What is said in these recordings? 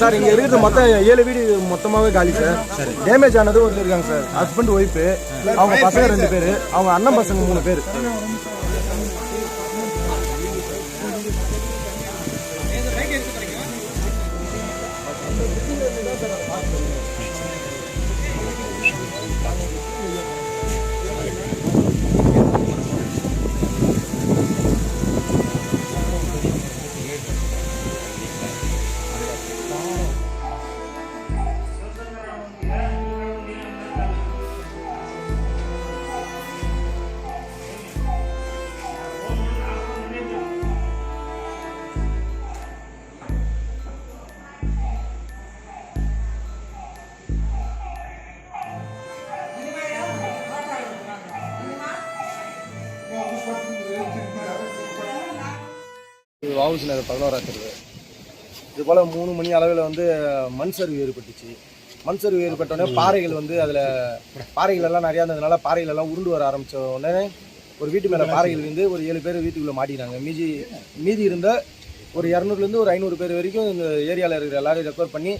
Sir இங்கே இருக்கிறது மொத்தம் 7 வீடு மொத்தமாகவே காலி சார். டேமேஜ் ஆனது ஒருத்தர் இருக்காங்க சார், ஹஸ்பண்ட் ஒய்ஃபு, அவங்க பசங்க 2 பேர், அவங்க அண்ணன் பசங்க 3 பேர். வாவுசினர் 11ஆம் தெரு. இது போல் 3 மணி அளவில் வந்து மண் சரிவு ஏற்பட்டுச்சு. மண் சரிவு ஏற்பட்டோடனே பாறைகள் வந்து அதில் பாறைகள் எல்லாம் நிறையா இருந்ததுனால பாறைகள் எல்லாம் உருண்டு வர ஆரம்பித்த உடனே ஒரு வீட்டு மேலே பாறைகள் இருந்து ஒரு 7 பேர் வீட்டுக்குள்ளே மாட்டினாங்க. மீதி இருந்த ஒரு 200லேருந்து ஒரு 500 பேர் வரைக்கும் இந்த ஏரியாவில் இருக்கிற எல்லாரையும் ரெக்கவர் பண்ணி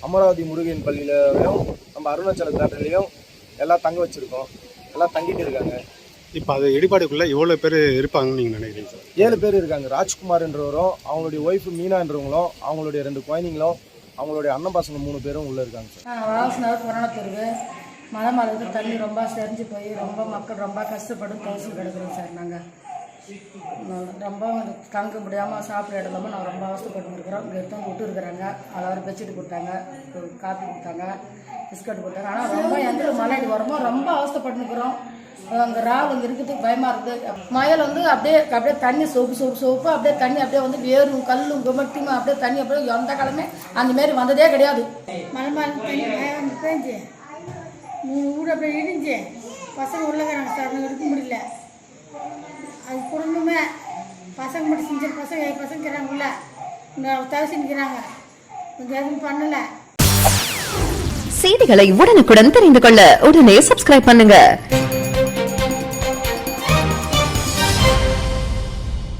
அமராவதி முருகன் பள்ளியிலையும் நம்ம அருணாச்சல தேட்டர்லையும் எல்லாம் தங்க வச்சுருக்கோம். எல்லாம் தங்கிட்டு இருக்காங்க. இப்போ அது இடிபாடுக்குள்ளே எவ்வளோ பேர் இருப்பாங்கன்னு நீங்கள் நினைக்கிறீங்க சார்? 7 பேர் இருக்காங்க. ராஜ்குமார்ன்றவரும், அவங்களுடைய ஒய்ஃபு மீனான்றவங்களும், அவங்களுடைய 2 குழந்தைங்களும், அவங்களுடைய அண்ணன் பசங்க 3 பேரும் உள்ளே இருக்காங்க சார். வாசனர் கொரோனா தெருவு மலை மலைக்கு தண்ணி ரொம்ப செறிஞ்சு போய் ரொம்ப மக்கள் ரொம்ப கஷ்டப்படும் தோசை கிடக்குறோம் சார். நாங்கள் ரொம்ப தங்க முடியாமல் சாப்பிட இடம்லாம நான் ரொம்ப அவசரப்பட்டு இருக்கிறோம். இங்கே எடுத்து விட்டு இருக்கிறாங்க. அதாவது பெட்ஷீட் கொடுத்தாங்க, காஃபி கொடுத்தாங்க, பிஸ்கட் கொடுத்தாங்க. ஆனால் ரொம்ப எந்த மலைக்கு வரமோ ரொம்ப அவசரப்பட்டுக்கிறோம். அங்கே ராவல் இங்கே இருக்கிறதுக்கு பயமாக இருக்குது. மழையில் வந்து அப்படியே தண்ணி சோப்பு அப்படியே தண்ணி அப்படியே வந்து வேரும் கல்லும் குமட்டிமா அப்படியே தண்ணி அப்படியே எந்த காலமே அந்தமாரி வந்ததே கிடையாது. மழை தண்ணி வந்து பேஞ்சு 3 வீடு அப்படியே இடிஞ்சு பசங்க உள்ளக்கிறாங்க சார். இருக்க முடியல. அது குடும்பமே பசங்க மட்டும் செஞ்ச பசங்க இருக்கிறாங்க உள்ள தவசி நிற்கிறாங்க. கொஞ்சம் எதுவும் பண்ணலை. செய்திகளை உடனுக்குடன் தெரிந்து கொள்ள உடனே சப்ஸ்கிரைப் பண்ணுங்க.